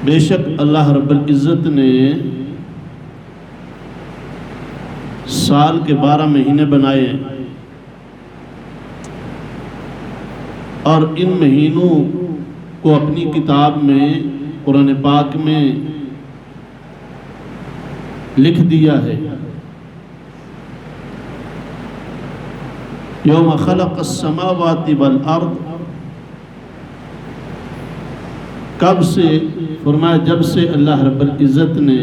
بے شک اللہ رب العزت نے سال کے 12 مہینے بنائے اور ان مہینوں کو اپنی کتاب میں قرآن پاک میں لکھ دیا ہے۔ یوم خلق السماوات والارض، کب سے؟ فرمایا جب سے اللہ رب العزت نے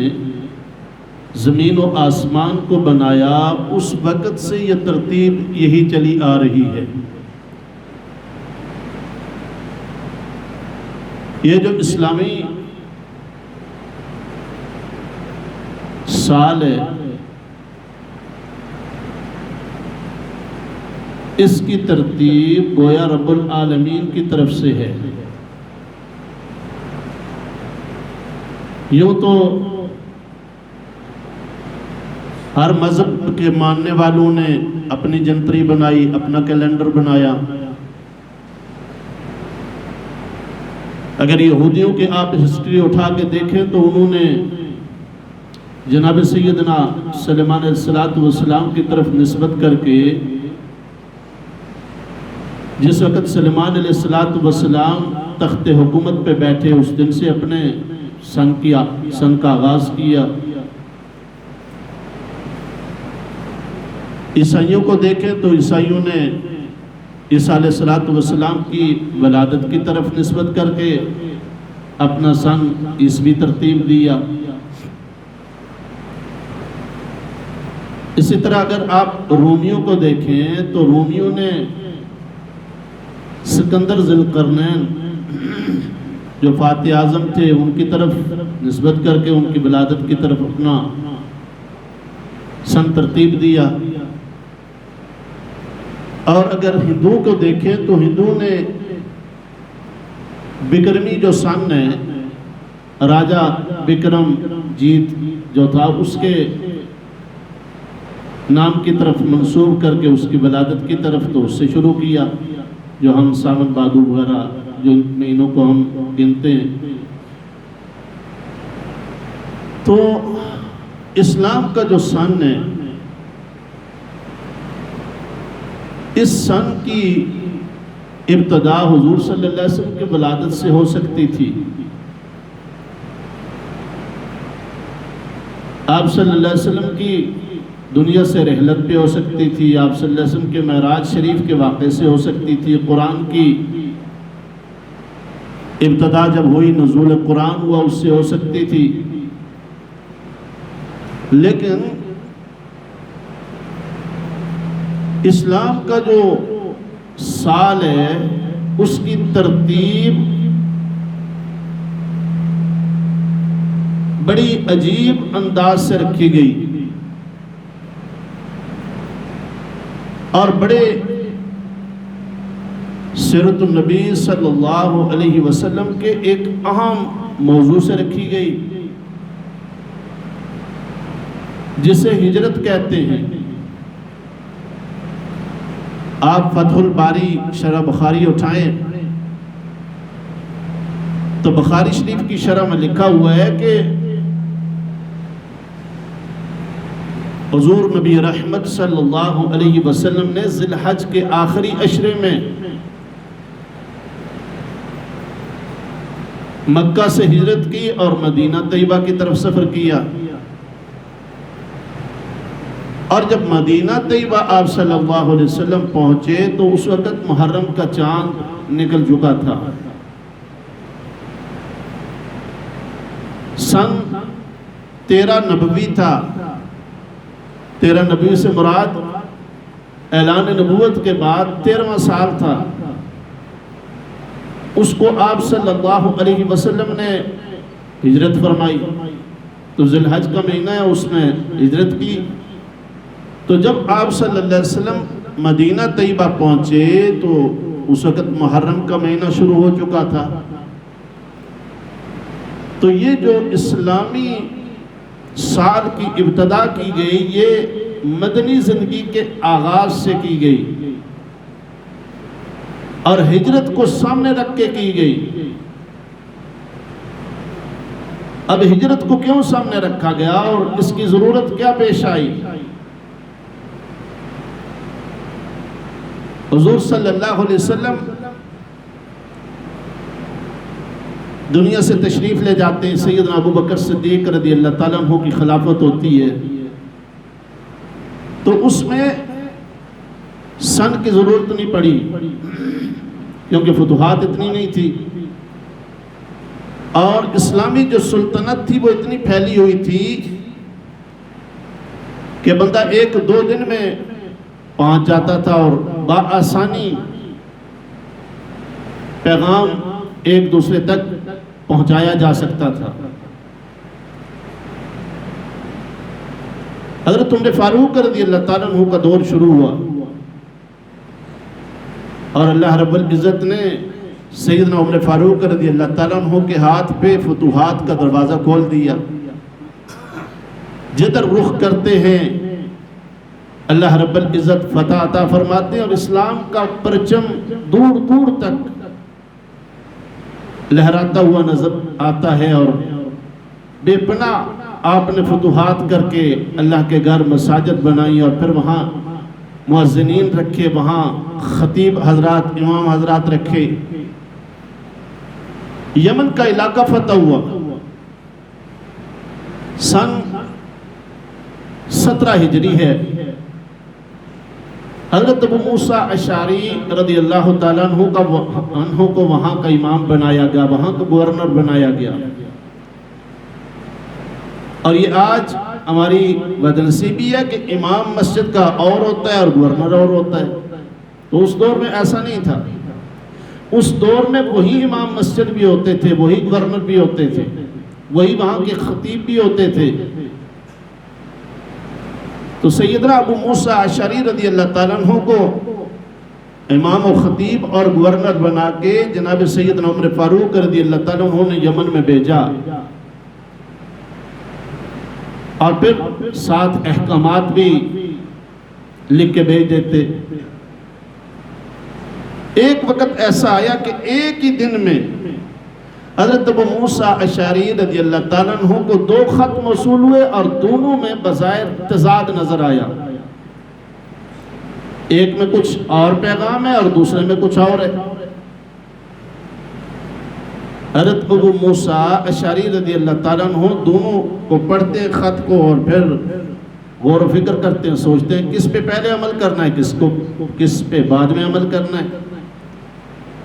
زمین و آسمان کو بنایا اس وقت سے یہ ترتیب یہی چلی آ رہی ہے۔ یہ جو اسلامی سال ہے اس کی ترتیب گویا رب العالمین کی طرف سے ہے۔ یوں تو ہر مذہب کے ماننے والوں نے اپنی جنتری بنائی، اپنا کیلنڈر بنایا۔ اگر یہودیوں کے آپ ہسٹری اٹھا کے دیکھیں تو انہوں نے جناب سیدنا سلیمان علیہ السلام کی طرف نسبت کر کے، جس وقت سلیمان علیہ السلام تخت حکومت پہ بیٹھے اس دن سے اپنے سن کا آغاز کیا۔ عیسائیوں کو دیکھیں تو عیسائیوں نے عیسیٰ علیہ السلام کی ولادت کی طرف نسبت کر کے اپنا سن عیسوی ترتیب دیا۔ اسی طرح اگر آپ رومیوں کو دیکھیں تو رومیوں نے سکندر ذی القرنین جو فاتح اعظم تھے ان کی طرف نسبت کر کے ان کی ولادت کی طرف اپنا سن ترتیب دیا۔ اور اگر ہندو کو دیکھیں تو ہندو نے بکرمی جو سن ہے راجہ بکرم جیت جو تھا اس کے نام کی طرف منسوب کر کے اس کی ولادت کی طرف تو اس سے شروع کیا، جو ہم ساون بھادو وغیرہ جو مہینوں کو ہم گنتے ہیں۔ تو اسلام کا جو سن ہے اس سن کی ابتدا حضور صلی اللہ علیہ وسلم کی ولادت سے ہو سکتی تھی۔ آپ صلی اللہ علیہ وسلم کی دنیا سے رحلت پہ ہو سکتی تھی، آپ صلی اللہ علیہ وسلم کے معراج شریف کے واقعے سے ہو سکتی تھی، قرآن کی ابتدا جب ہوئی نزول قرآن ہوا اس سے ہو سکتی تھی۔ لیکن اسلام کا جو سال ہے اس کی ترتیب بڑی عجیب انداز سے رکھی گئی اور بڑے سیرت النبی صلی اللہ علیہ وسلم کے ایک اہم موضوع سے رکھی گئی جسے ہجرت کہتے ہیں۔ آپ فتح الباری شرح بخاری اٹھائیں تو بخاری شریف کی شرح میں لکھا ہوا ہے کہ حضور نبی رحمت صلی اللہ علیہ وسلم نے ذی الحج کے آخری عشرے میں مکہ سے ہجرت کی اور مدینہ طیبہ کی طرف سفر کیا، اور جب مدینہ طیبہ آپ صلی اللہ علیہ وسلم پہنچے تو اس وقت محرم کا چاند نکل چکا تھا۔ سن 13 نبوی تھا۔ 13 نبوی سے مراد اعلان نبوت کے بعد 13واں سال تھا۔ اس کو آپ صلی اللہ علیہ وسلم نے ہجرت فرمائی، تو ذی الحج کا مہینہ ہے اس میں ہجرت کی۔ تو جب آپ صلی اللہ علیہ وسلم مدینہ طیبہ پہنچے تو اس وقت محرم کا مہینہ شروع ہو چکا تھا۔ تو یہ جو اسلامی سال کی ابتدا کی گئی یہ مدنی زندگی کے آغاز سے کی گئی اور ہجرت کو سامنے رکھ کے کی گئی۔ اب ہجرت کو کیوں سامنے رکھا گیا اور اس کی ضرورت کیا پیش آئی؟ حضور صلی اللہ علیہ وسلم دنیا سے تشریف لے جاتے ہیں، سیدنا ابو بکر صدیق رضی اللہ تعالیٰ عنہ کی خلافت ہوتی ہے، تو اس میں سن کی ضرورت نہیں پڑی کیونکہ فتوحات اتنی نہیں تھی، اور اسلامی جو سلطنت تھی وہ اتنی پھیلی ہوئی تھی کہ بندہ 1-2 دن میں پہنچ جاتا تھا اور بآسانی پیغام ایک دوسرے تک پہنچایا جا سکتا تھا۔ حضرت عمر فاروق رضی اللہ تعالیٰ عنہ کا دور شروع ہوا اور اللہ رب العزت نے سیدنا عمر فاروق رضی اللہ تعالیٰ عنہ کے ہاتھ پہ فتوحات کا دروازہ کھول دیا۔ جدھر رخ کرتے ہیں اللہ رب العزت فتح عطا فرماتے ہیں اور اسلام کا پرچم دور دور تک لہراتا ہوا نظر آتا ہے، اور بے پناہ آپ نے فتوحات کر کے اللہ کے گھر مساجد بنائی اور پھر وہاں مؤذنین رکھے، وہاں خطیب حضرات، امام حضرات رکھے۔ یمن کا علاقہ فتح ہوا سن 17 ہجری ہے۔ حضرت ابو موسیٰ اشعری رضی اللہ تعالیٰ عنہ کو وہاں کا امام بنایا گیا، وہاں کا گورنر بنایا گیا، اور یہ آج ہماری بدنصیبی ہے کہ امام مسجد کا اور ہوتا ہے اور گورنر اور ہوتا ہے، تو اس دور میں ایسا نہیں تھا۔ اس دور میں وہی امام مسجد بھی ہوتے تھے، وہی گورنر بھی ہوتے تھے، وہی وہاں کے خطیب بھی ہوتے تھے۔ تو سیدنا ابو موسیٰ اشعری رضی اللہ تعالیٰ عنہ کو امام و خطیب اور گورنر بنا کے جناب سیدنا عمر فاروق رضی اللہ تعالیٰ عنہ نے یمن میں بھیجا، اور پھر 7 احکامات بھی لکھ کے بھیج دیتے۔ ایک وقت ایسا آیا کہ ایک ہی دن میں حضرت ابو موسیٰ اشعری رضی اللہ تعالیٰ عنہ کو 2 خط موصول ہوئے اور دونوں میں بظاہر تضاد نظر آیا۔ ایک میں کچھ اور پیغام ہے اور دوسرے میں کچھ اور ہے۔ حضرت ابو موسیٰ اشعری رضی اللہ تعالیٰ عنہ دونوں کو پڑھتے ہیں خط کو، اور پھر غور و فکر کرتے ہیں، سوچتے ہیں کس پہ پہلے عمل کرنا ہے، کس پہ بعد میں عمل کرنا ہے،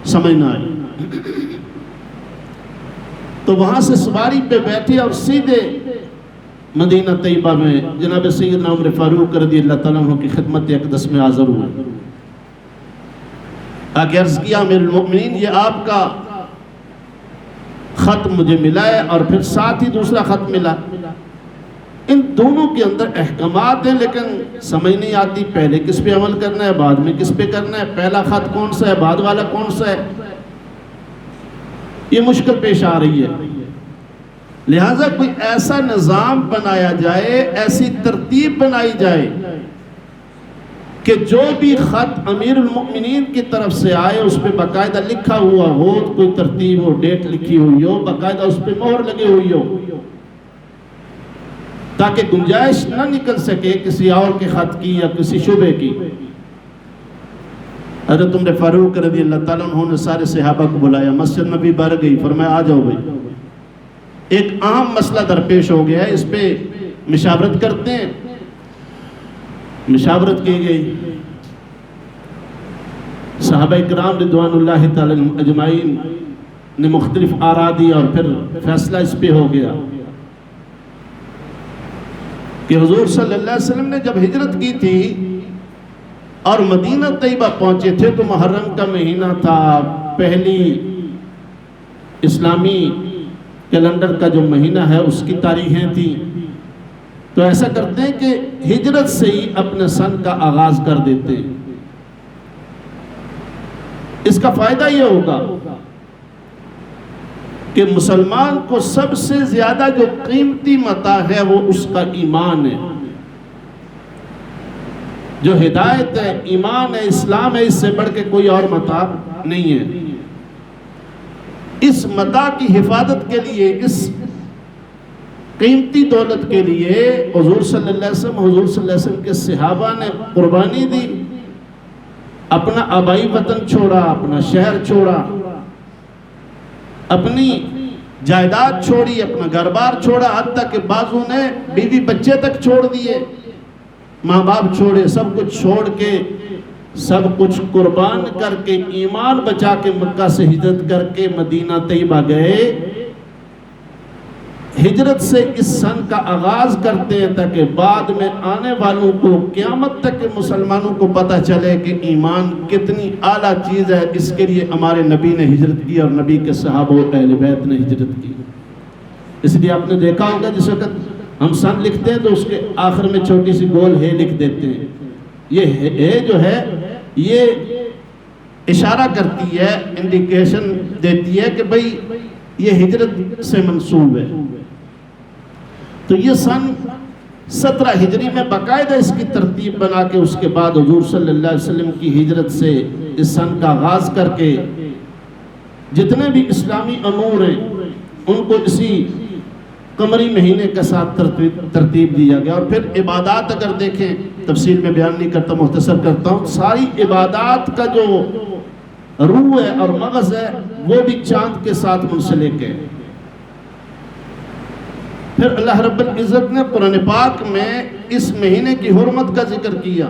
سمجھ نہ آئی۔ تو وہاں سے سواری پہ بیٹھے اور سیدھے مدینہ طیبہ میں جناب سیدنا عمر فاروق رضی اللہ تعالیٰ عنہ کی خدمت اقدس میں حاضر ہوئے۔ آگے عرض کیا امیر المؤمنین یہ آپ کا خط مجھے ملا ہے، اور پھر ساتھ ہی دوسرا خط ملا۔ ان دونوں کے اندر احکامات ہیں لیکن سمجھ نہیں آتی پہلے کس پہ عمل کرنا ہے، بعد میں کس پہ کرنا ہے، پہلا خط کون سا ہے، بعد والا کون سا ہے۔ یہ مشکل پیش آ رہی ہے، لہٰذا کوئی ایسا نظام بنایا جائے، ایسی ترتیب بنائی جائے کہ جو بھی خط امیر المؤمنین کی طرف سے آئے اس پہ باقاعدہ لکھا ہوا ہو، کوئی ترتیب ہو، ڈیٹ لکھی ہوئی ہو، باقاعدہ اس پہ مہر لگی ہوئی ہو، تاکہ گنجائش نہ نکل سکے کسی اور کے خط کی یا کسی شبہ کی۔ حضرت عمر فاروق رضی اللہ تعالیٰ عنہ نے سارے صحابہ کو بلایا، مسجد نبی بھر گئی، فرمایا آ جاؤ بھائی، ایک اہم مسئلہ درپیش ہو گیا ہے، اس پہ مشاورت کرتے ہیں۔ مشاورت کی گئی، صحابہ اکرام رضوان اللہ تعالی اجمعین نے مختلف آراء دی، اور پھر فیصلہ اس پہ ہو گیا کہ حضور صلی اللہ علیہ وسلم نے جب ہجرت کی تھی اور مدینہ طیبہ پہنچے تھے تو محرم کا مہینہ تھا، پہلی اسلامی کیلنڈر کا جو مہینہ ہے اس کی تاریخیں تھیں، تو ایسا کرتے ہیں کہ ہجرت سے ہی اپنے سن کا آغاز کر دیتے ہیں۔ اس کا فائدہ یہ ہوگا کہ مسلمان کو سب سے زیادہ جو قیمتی متاع ہے وہ اس کا ایمان ہے، جو ہدایت ہے، ایمان ہے، اسلام ہے، اس سے بڑھ کے کوئی اور متاع نہیں ہے۔ اس متاع کی حفاظت کے لیے، اس قیمتی دولت کے لیے حضور صلی اللہ علیہ وسلم کے صحابہ نے قربانی دی، اپنا آبائی وطن چھوڑا، اپنا شہر چھوڑا، اپنی جائیداد چھوڑی، اپنا گھر بار چھوڑا، حتیٰ کہ بعضوں نے بیوی بچے تک چھوڑ دیے، ماں باپ چھوڑے، سب کچھ چھوڑ کے، سب کچھ قربان کر کے، ایمان بچا کے مکہ سے ہجرت کر کے مدینہ طیبہ گئے۔ ہجرت سے اس سن کا آغاز کرتے ہیں تاکہ بعد میں آنے والوں کو، قیامت تک کے مسلمانوں کو پتہ چلے کہ ایمان کتنی اعلیٰ چیز ہے۔ اس کے لیے ہمارے نبی نے ہجرت کی اور نبی کے صحابہ و اہل بیت نے ہجرت کی۔ اس لیے آپ نے دیکھا ہوگا جس وقت ہم سن لکھتے ہیں تو اس کے آخر میں چھوٹی سی گول ہے لکھ دیتے ہیں۔ یہ ہے جو ہے یہ اشارہ کرتی ہے، انڈیکیشن دیتی ہے کہ بھئی یہ ہجرت سے منسوب ہے۔ تو یہ سن 17 ہجری میں باقاعدہ اس کی ترتیب بنا کے اس کے بعد حضور صلی اللہ علیہ وسلم کی ہجرت سے اس سن کا آغاز کر کے جتنے بھی اسلامی امور ہیں ان کو اسی قمری مہینے کے ساتھ ترتیب دیا گیا۔ اور پھر عبادات اگر دیکھیں، تفصیل میں بیان نہیں کرتا، مختصر کرتا ہوں، ساری عبادات کا جو روح ہے اور مغز ہے وہ بھی چاند کے ساتھ منسلک ہے۔ پھر اللہ رب العزت نے قرآن پاک میں اس مہینے کی حرمت کا ذکر کیا،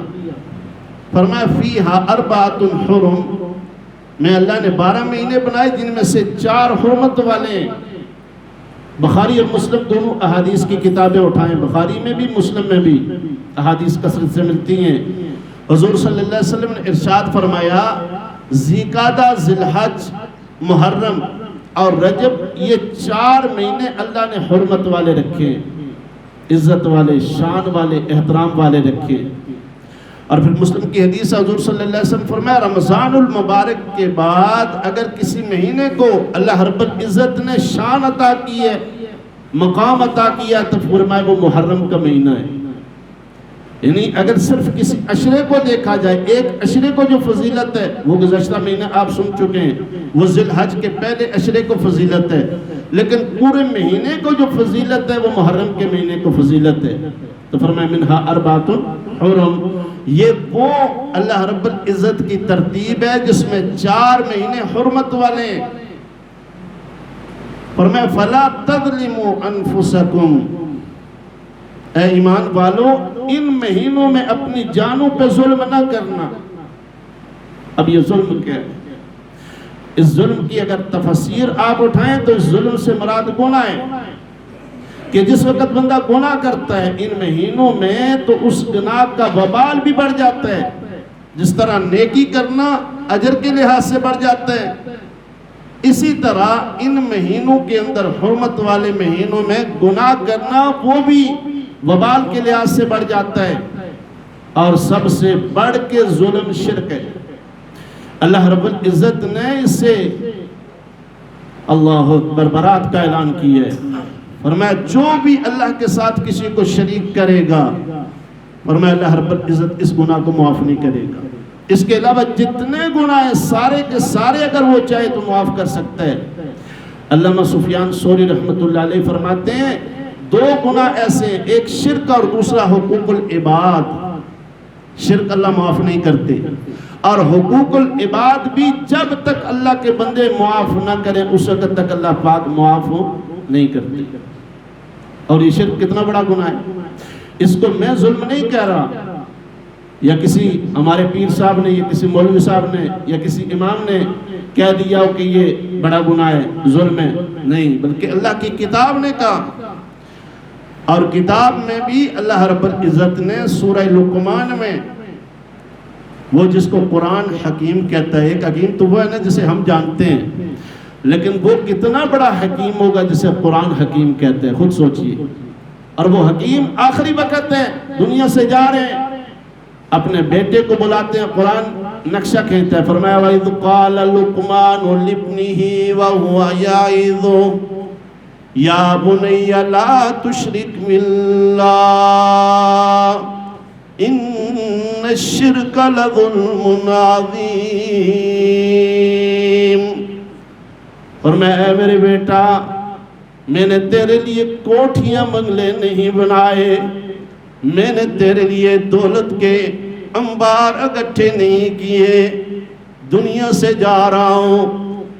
فرمایا فیہا اربعۃ حرم، میں اللہ نے 12 مہینے بنائے جن میں سے 4 حرمت والے ہیں۔ بخاری اور مسلم دونوں احادیث کی کتابیں اٹھائیں، بخاری میں بھی مسلم میں بھی احادیث کثرت سے ملتی ہیں۔ حضور صلی اللہ علیہ وسلم نے ارشاد فرمایا ذیقعدہ، ذی الحج، محرم اور رجب، یہ 4 مہینے اللہ نے حرمت والے رکھے، عزت والے، شان والے، احترام والے رکھے۔ اور پھر مسلم کی حدیث حضور صلی اللہ علیہ وسلم فرمایا رمضان المبارک کے بعد اگر کسی مہینے کو اللہ رب العزت نے شان عطا کی ہے، مقام عطا کیا، تو فرمایا وہ محرم کا مہینہ ہے۔ یعنی اگر صرف کسی عشرے کو دیکھا جائے، ایک عشرے کو جو فضیلت ہے وہ گزشتہ مہینہ آپ سن چکے ہیں، وہ ذی الحج کے پہلے عشرے کو فضیلت ہے، لیکن پورے مہینے کو جو فضیلت ہے وہ محرم کے مہینے کو فضیلت ہے۔ تو فرمایا منہا اربعۃ حرم، یہ وہ اللہ رب العزت کی ترتیب ہے جس میں 4 مہینے حرمت والے ہیں۔ فرمایا فلا تظلموا انفسکم، اے ایمان والو ان مہینوں میں اپنی جانوں پہ ظلم نہ کرنا۔ اب یہ ظلم کیا ہے؟ اس ظلم کی اگر تفسیر آپ اٹھائیں تو اس ظلم سے مراد گناہ ہے، کہ جس وقت بندہ گناہ کرتا ہے ان مہینوں میں تو اس گناہ کا وبال بھی بڑھ جاتا ہے، جس طرح نیکی کرنا اجر کے لحاظ سے بڑھ جاتا ہے، اسی طرح ان مہینوں کے اندر حرمت والے مہینوں میں گناہ کرنا وہ بھی وبال کے لحاظ سے بڑھ جاتا ہے۔ اور سب سے بڑھ کے ظلم شرک ہے۔ اللہ رب العزت نے اس سے اللہ اکبر برات کا اعلان کیا ہے، فرمایا جو بھی اللہ کے ساتھ کسی کو شریک کرے گا، فرمایا اللہ رب العزت اس گناہ کو معاف نہیں کرے گا۔ اس کے علاوہ جتنے گناہ ہیں سارے کے سارے اگر وہ چاہے تو معاف کر سکتا ہے۔ علامہ سفیان ثوری رحمۃ اللہ علیہ فرماتے ہیں 2 گناہ ایسے ہیں، ایک شرک اور دوسرا حقوق العباد۔ شرک اللہ معاف نہیں کرتے، اور حقوق العباد بھی جب تک اللہ کے بندے معاف نہ کریں اس وقت تک اللہ پاک معاف نہیں کرتے۔ اور یہ شرک کتنا بڑا گناہ ہے، اس کو میں ظلم نہیں کہہ رہا، یا کسی ہمارے پیر صاحب نے یا کسی مولوی صاحب نے یا کسی امام نے کہہ دیا ہو کہ یہ بڑا گناہ ہے، ظلم ہے، نہیں، بلکہ اللہ کی کتاب نے کہا۔ اور کتاب میں بھی اللہ رب العزت نے سورہ لقمان میں، وہ جس کو قرآن حکیم کہتا ہے، ایک حکیم تو وہ ہے نا جسے ہم جانتے ہیں، لیکن وہ کتنا بڑا حکیم ہوگا جسے قرآن حکیم کہتے ہیں، خود سوچئے۔ اور وہ حکیم آخری وقت ہے، دنیا سے جا رہے ہیں، اپنے بیٹے کو بلاتے ہیں، قرآن نقشہ کھینچتا ہے، فرمایا وَإِذْ قَالَ لُقْمَانُ لِابْنِهِ وَهُوَ يَعِظُهُ یا بنی لا تشرک باللہ ان الشرک لظلم عظیم۔ اور میں اے میرے بیٹا میں نے تیرے لیے کوٹھیاں بنگلے نہیں بنائے، میں نے تیرے لیے دولت کے انبار اکٹھے نہیں کیے، دنیا سے جا رہا ہوں،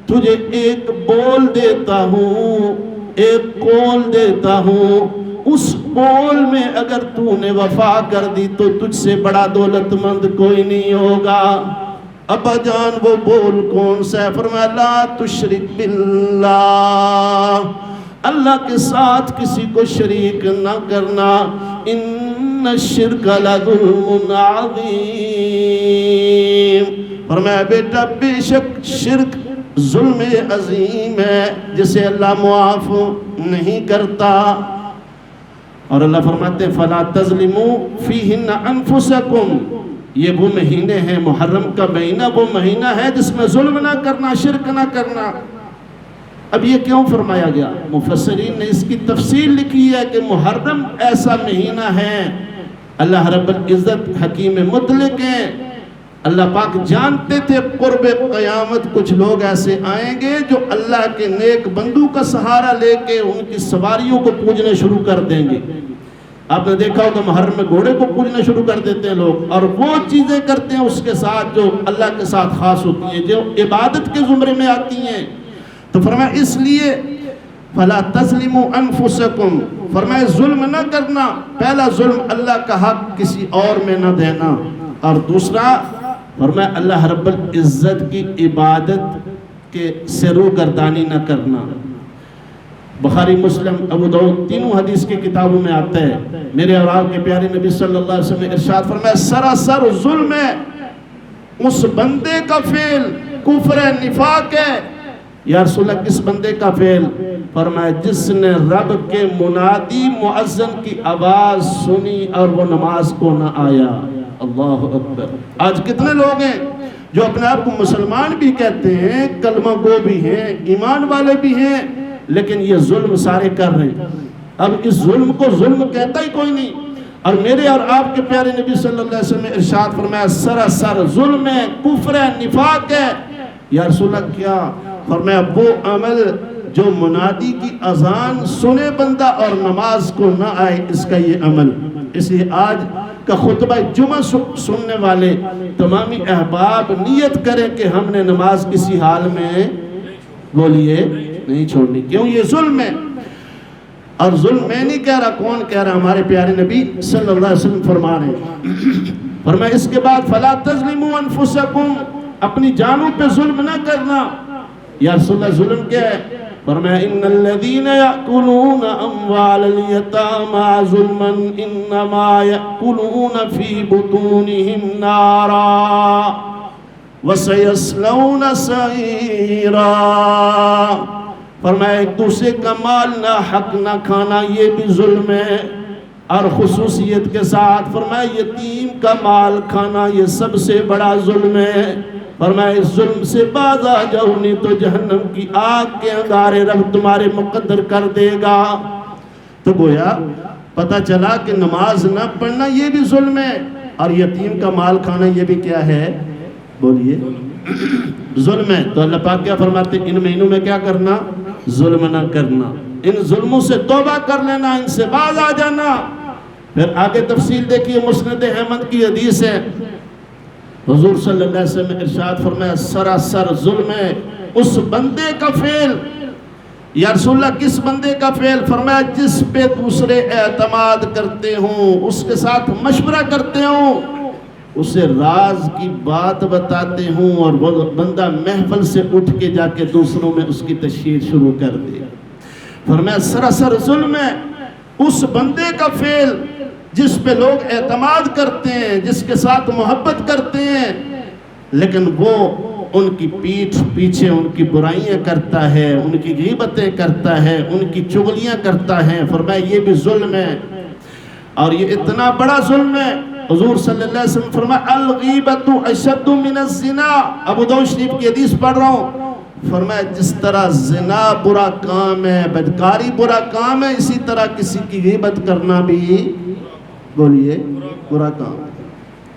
تجھے ایک بول دیتا ہوں، ایک قول دیتا ہوں، اس قول میں اگر تو نے وفا کر دی تو تجھ سے بڑا دولت مند کوئی نہیں ہوگا۔ ابا جان وہ بول کون سا ہے؟ فرمایا لا تشرک باللہ، اللہ کے ساتھ کسی کو شریک نہ کرنا، ان الشرک لظلم عظیم۔ فرمایا بیٹا بے شک شرک ظلم عظیم ہے جسے اللہ معاف نہیں کرتا۔ اور اللہ فرماتے ہیں فَلَا تَظْلِمُوا فِيهِنَّ أَنفُسَكُمْ، یہ وہ مہینے ہیں، محرم کا مہینہ وہ مہینہ ہے جس میں ظلم نہ کرنا، شرک نہ کرنا۔ اب یہ کیوں فرمایا گیا؟ مفسرین نے اس کی تفصیل لکھی ہے کہ محرم ایسا مہینہ ہے، اللہ رب العزت حکیم مطلق ہیں، اللہ پاک جانتے تھے قرب قیامت کچھ لوگ ایسے آئیں گے جو اللہ کے نیک بندوں کا سہارا لے کے ان کی سواریوں کو پوجنے شروع کر دیں گے۔ آپ نے دیکھا ہوگا محرم میں گھوڑے کو پوجنا شروع کر دیتے ہیں لوگ، اور وہ چیزیں کرتے ہیں اس کے ساتھ جو اللہ کے ساتھ خاص ہوتی ہیں، جو عبادت کے زمرے میں آتی ہیں۔ تو فرمایا اس لیے فَلَا تَظْلِمُوا أَنفُسَكُمْ، فرمایا ظلم نہ کرنا، پہلا ظلم اللہ کا حق کسی اور میں نہ دینا، اور دوسرا فرمایا اللہ رب العزت کی عبادت کے سے روگردانی نہ کرنا۔ بخاری مسلم ابو داؤد تینوں حدیث کی کتابوں میں آتا ہے، میرے اور آپ کے پیارے نبی صلی اللہ علیہ وسلم نے ارشاد فرمایا سراسر ظلم ہے اس بندے کا فعل، کفر نفاق ہے۔ یا رسول اللہ کس بندے کا فعل؟ فرمایا جس نے رب کے منادی مؤذن کی آواز سنی اور وہ نماز کو نہ آیا۔ اللہ اکبر۔ آج کتنے لوگ ہیں جو اپنے آپ کو مسلمان بھی کہتے ہیں، کلمہ گو بھی ہیں، ایمان والے بھی ہیں، لیکن یہ ظلم سارے کر رہے ہیں۔ اب اس ظلم کو ظلم کہتا ہی کوئی نہیں، اور میرے اور آپ کے پیارے نبی صلی اللہ علیہ وسلم نے ارشاد فرمایا سراسر ظلم ہے، کفر ہے، نفاق ہے۔ یا رسول اللہ کیا؟ فرمایا وہ عمل جو منادی کی اذان سنے بندہ اور نماز کو نہ آئے، اس کا یہ عمل۔ اس لیے آج کا خطبہ جمعہ سننے والے تمامی احباب نیت کریں کہ ہم نے نماز کسی حال میں بولیے نہیں چھوڑنی۔ کیوں؟ یہ ظلم ہے، اور ظلم میں نہیں کہہ رہا، کون کہہ رہا؟ ہمارے پیارے نبی صلی اللہ علیہ وسلم فرما رہے ہیں۔ فرمایا اس کے بعد فَلَا تَظْلِمُوا أَنفُسَكُمْ، اپنی جانوں پہ ظلم نہ کرنا۔ یا رسول اللہ ظلم کیا ہے؟ فرمایا ان الذین یأکلون اموال الیتامی ظلما انما یأکلون فی بطونہم نارا وسیصلون سعیرا۔ فرمایا ایک دوسرے کا مال نہ حق نہ کھانا یہ بھی ظلم ہے، اور خصوصیت کے ساتھ فرمایا یتیم کا مال کھانا یہ سب سے بڑا ظلم ہے۔ فرمایا اس ظلم سے باز آ جاؤ نہیں تو جہنم کی آگ کے انگارے رب تمہارے مقدر کر دے گا۔ تو گویا پتہ چلا کہ نماز نہ پڑھنا یہ بھی ظلم ہے، اور یتیم کا مال کھانا یہ بھی کیا ہے؟ بولیے ظلم ہے۔ تو اللہ پاک کیا فرماتے ہیں؟ ان مہینوں میں کیا کرنا؟ ظلم نہ کرنا، ان ظلموں سے توبہ کر لینا، ان سے باز آ جانا۔ پھر آگے تفصیل دیکھیے، مسند احمد کی حدیث ہے، حضور صلی اللہ علیہ وسلم نے ارشاد فرمایا سراسر ظلم ہے اس بندے کا فعل۔ یا رسول اللہ کس بندے کا فعل؟ فرمایا جس پہ دوسرے اعتماد کرتے ہوں، اس کے ساتھ مشورہ کرتے ہوں، اسے راز کی بات بتاتے ہوں، اور وہ بندہ محفل سے اٹھ کے جا کے دوسروں میں اس کی تشہیر شروع کر دے۔ فرمایا سراسر ظلم ہے اس بندے کا فعل جس پہ لوگ اعتماد کرتے ہیں، جس کے ساتھ محبت کرتے ہیں، لیکن وہ ان کی پیٹھ پیچھے ان کی برائیاں کرتا ہے، ان کی غیبتیں کرتا ہے، ان کی چغلیاں کرتا ہے۔ فرمایا یہ بھی ظلم ہے، اور یہ اتنا بڑا ظلم ہے۔ حضور صلی اللہ علیہ وسلم فرمایا الغیبۃ اشد من الزنا، ابو داؤد شریف کی حدیث پڑھ رہا ہوں۔ فرمایا جس طرح زنا برا کام ہے، بدکاری برا کام ہے، اسی طرح کسی کی غیبت کرنا بھی بولیے برا کام۔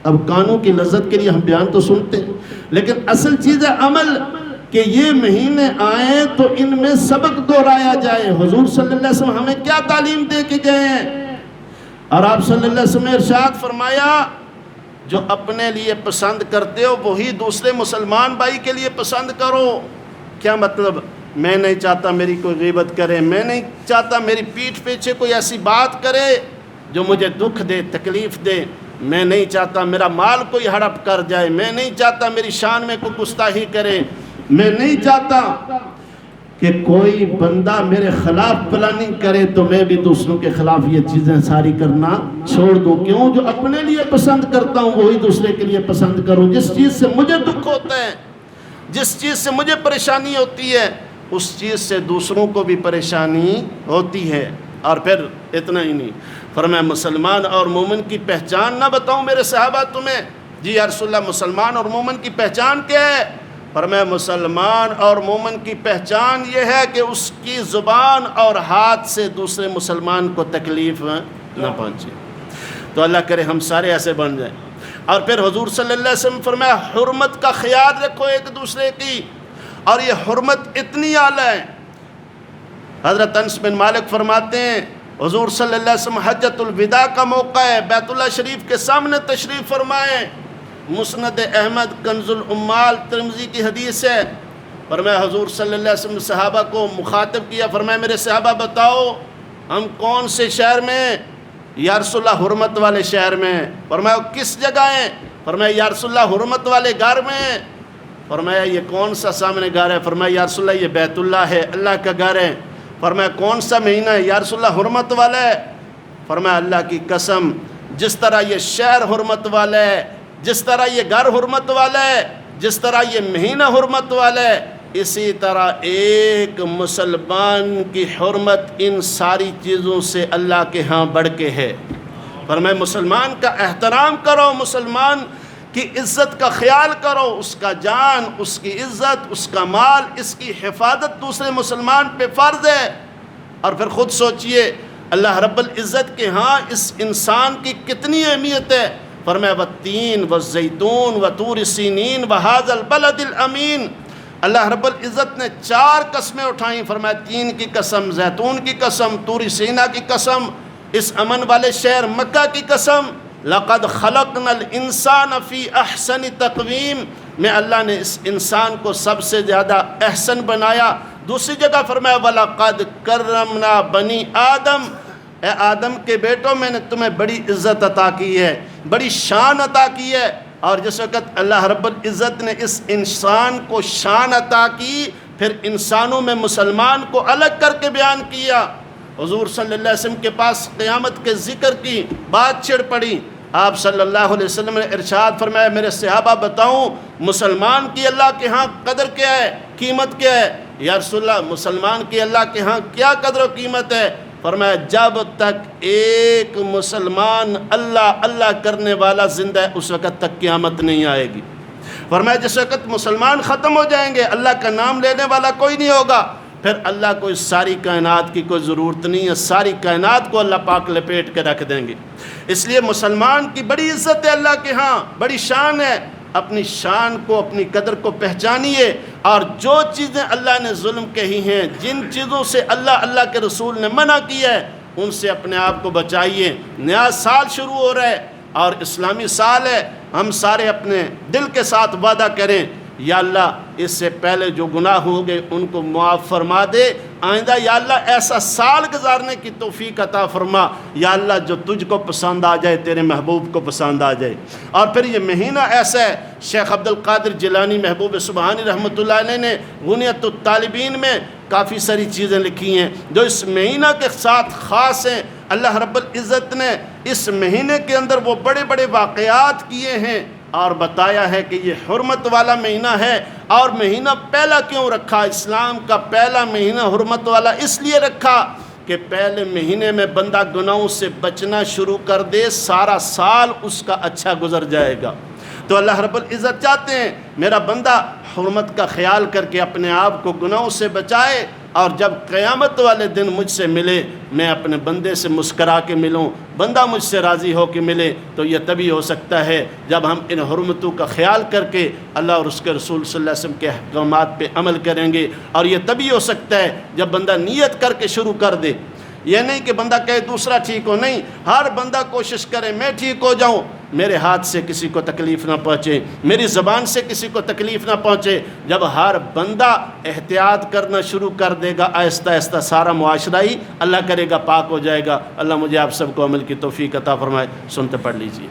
اب کانوں کی لذت کے لیے ہم بیان تو سنتے ہیں، لیکن اصل چیز ہے عمل۔ کہ یہ مہینے آئیں تو ان میں سبق دہرایا جائے۔ حضور صلی اللہ علیہ وسلم ہمیں کیا تعلیم دے کے گئے ہیں؟ اور آپ صلی اللہ علیہ وسلم نے ارشاد فرمایا جو اپنے لیے پسند کرتے ہو وہی دوسرے مسلمان بھائی کے لیے پسند کرو۔ کیا مطلب؟ میں نہیں چاہتا میری کوئی غیبت کرے، میں نہیں چاہتا میری پیٹھ پیچھے کوئی ایسی بات کرے جو مجھے دکھ دے، تکلیف دے، میں نہیں چاہتا میرا مال کوئی ہڑپ کر جائے، میں نہیں چاہتا میری شان میں کوئی گستاخی کرے، میں نہیں چاہتا کہ کوئی بندہ میرے خلاف پلاننگ کرے تو میں بھی دوسروں کے خلاف یہ چیزیں ساری کرنا چھوڑ دوں۔ کیوں؟ جو اپنے لیے پسند کرتا ہوں وہی دوسرے کے لیے پسند کروں۔ جس چیز سے مجھے دکھ ہوتا ہے، جس چیز سے مجھے پریشانی ہوتی ہے، اس چیز سے دوسروں کو بھی پریشانی ہوتی ہے۔ اور پھر اتنا ہی نہیں، فرمایا مسلمان اور مومن کی پہچان نہ بتاؤں میرے صحابہ تمہیں؟ جی یا رسول اللہ، مسلمان اور مومن کی پہچان کیا ہے؟ فرمایا مسلمان اور مومن کی پہچان یہ ہے کہ اس کی زبان اور ہاتھ سے دوسرے مسلمان کو تکلیف نہ پہنچے۔ تو اللہ کرے ہم سارے ایسے بن جائیں۔ اور پھر حضور صلی اللہ علیہ وسلم فرمایا حرمت کا خیال رکھو ایک دوسرے کی، اور یہ حرمت اتنی اعلیٰ ہے۔ حضرت انس بن مالک فرماتے ہیں حضور صلی اللہ علیہ وسلم حجۃ الوداع کا موقع ہے، بیت اللہ شریف کے سامنے تشریف فرمائے، مسند احمد کنز العمال ترمذی کی حدیث ہے۔ فرمایا حضور صلی اللہ علیہ وسلم صحابہ کو مخاطب کیا، فرمایا میرے صحابہ بتاؤ ہم کون سے شہر میں ہیں؟ یا رسول اللہ حرمت والے شہر میں ہیں۔ فرمایا کس جگہ ہیں؟ فرمایا یا رسول اللہ حرمت والے گھر میں ہیں۔ فرمایا یہ کون سا سامنے گھر ہے؟ فرمایا یا رسول اللہ یہ بیت اللہ ہے، اللہ کا گھر ہے۔ فرمایا کون سا مہینہ ہے؟ یا رسول اللہ حرمت والا ہے۔ فرمایا اللہ کی قسم جس طرح یہ شہر حرمت والا ہے، جس طرح یہ گھر حرمت والا ہے، جس طرح یہ مہینہ حرمت والا ہے، اسی طرح ایک مسلمان کی حرمت ان ساری چیزوں سے اللہ کے ہاں بڑھ کے ہے۔ فرمایا مسلمان کا احترام کرو، مسلمان کی عزت کا خیال کرو، اس کا جان، اس کی عزت، اس کا مال، اس کی حفاظت دوسرے مسلمان پہ فرض ہے۔ اور پھر خود سوچئے اللہ رب العزت کے ہاں اس انسان کی کتنی اہمیت ہے۔ فرمایا والتین والزیتون وطور سینین وہذا البلد الامین۔ اللہ رب العزت نے 4 قسمیں اٹھائیں، فرمایا تین کی قسم، زیتون کی قسم، طور سینا کی قسم، اس امن والے شہر مکہ کی قسم۔ لقد خلقنا الانسان فی احسن تقویم، میں اللہ نے اس انسان کو سب سے زیادہ احسن بنایا۔ دوسری جگہ فرمایا وَلَقَدْ كَرَّمْنَا بَنِي آدم، اے آدم کے بیٹوں میں نے تمہیں بڑی عزت عطا کی ہے، بڑی شان عطا کی ہے۔ اور جس وقت اللہ رب العزت نے اس انسان کو شان عطا کی، پھر انسانوں میں مسلمان کو الگ کر کے بیان کیا۔ حضور صلی اللہ علیہ وسلم کے پاس قیامت کے ذکر کی بات چھڑ پڑی، آپ صلی اللہ علیہ وسلم نے ارشاد فرمایا میرے صحابہ بتاؤں مسلمان کی اللہ کے ہاں قدر کیا ہے، قیمت کیا ہے؟ یا رسول اللہ مسلمان کی اللہ کے ہاں کیا قدر و قیمت ہے؟ فرمایا جب تک ایک مسلمان اللہ اللہ کرنے والا زندہ ہے اس وقت تک قیامت نہیں آئے گی۔ فرمایا جس وقت مسلمان ختم ہو جائیں گے، اللہ کا نام لینے والا کوئی نہیں ہوگا، پھر اللہ کو اس ساری کائنات کی کوئی ضرورت نہیں ہے، ساری کائنات کو اللہ پاک لپیٹ کے رکھ دیں گے۔ اس لیے مسلمان کی بڑی عزت ہے اللہ کے ہاں، بڑی شان ہے۔ اپنی شان کو، اپنی قدر کو پہچانیے، اور جو چیزیں اللہ نے ظلم کہی ہیں، جن چیزوں سے اللہ کے رسول نے منع کیا ہے، ان سے اپنے آپ کو بچائیے۔ نیا سال شروع ہو رہا ہے اور اسلامی سال ہے، ہم سارے اپنے دل کے ساتھ وعدہ کریں یا اللہ اس سے پہلے جو گناہ ہو گئے ان کو معاف فرما دے، آئندہ یا اللہ ایسا سال گزارنے کی توفیق عطا فرما یا اللہ جو تجھ کو پسند آ جائے، تیرے محبوب کو پسند آ جائے۔ اور پھر یہ مہینہ ایسا ہے، شیخ عبد القادر جیلانی محبوب سبحانی رحمۃ اللہ علیہ نے غنیۃ الطالبین میں کافی ساری چیزیں لکھی ہیں جو اس مہینہ کے ساتھ خاص ہیں۔ اللہ رب العزت نے اس مہینے کے اندر وہ بڑے بڑے واقعات کیے ہیں اور بتایا ہے کہ یہ حرمت والا مہینہ ہے۔ اور مہینہ پہلا کیوں رکھا؟ اسلام کا پہلا مہینہ حرمت والا اس لیے رکھا کہ پہلے مہینے میں بندہ گناہوں سے بچنا شروع کر دے، سارا سال اس کا اچھا گزر جائے گا۔ تو اللہ رب العزت چاہتے ہیں میرا بندہ حرمت کا خیال کر کے اپنے آپ کو گناہوں سے بچائے، اور جب قیامت والے دن مجھ سے ملے، میں اپنے بندے سے مسکرا کے ملوں، بندہ مجھ سے راضی ہو کے ملے، تو یہ تبھی ہو سکتا ہے جب ہم ان حرمتوں کا خیال کر کے اللہ اور اس کے رسول صلی اللہ علیہ وسلم کے احکامات پہ عمل کریں گے، اور یہ تبھی ہو سکتا ہے جب بندہ نیت کر کے شروع کر دے۔ یہ نہیں کہ بندہ کہے دوسرا ٹھیک ہو، نہیں، ہر بندہ کوشش کرے میں ٹھیک ہو جاؤں، میرے ہاتھ سے کسی کو تکلیف نہ پہنچے، میری زبان سے کسی کو تکلیف نہ پہنچے۔ جب ہر بندہ احتیاط کرنا شروع کر دے گا، آہستہ آہستہ سارا معاشرہ ہی اللہ کرے گا پاک ہو جائے گا۔ اللہ مجھے آپ سب کو عمل کی توفیق عطا فرمائے۔ سنتے پڑھ لیجیے۔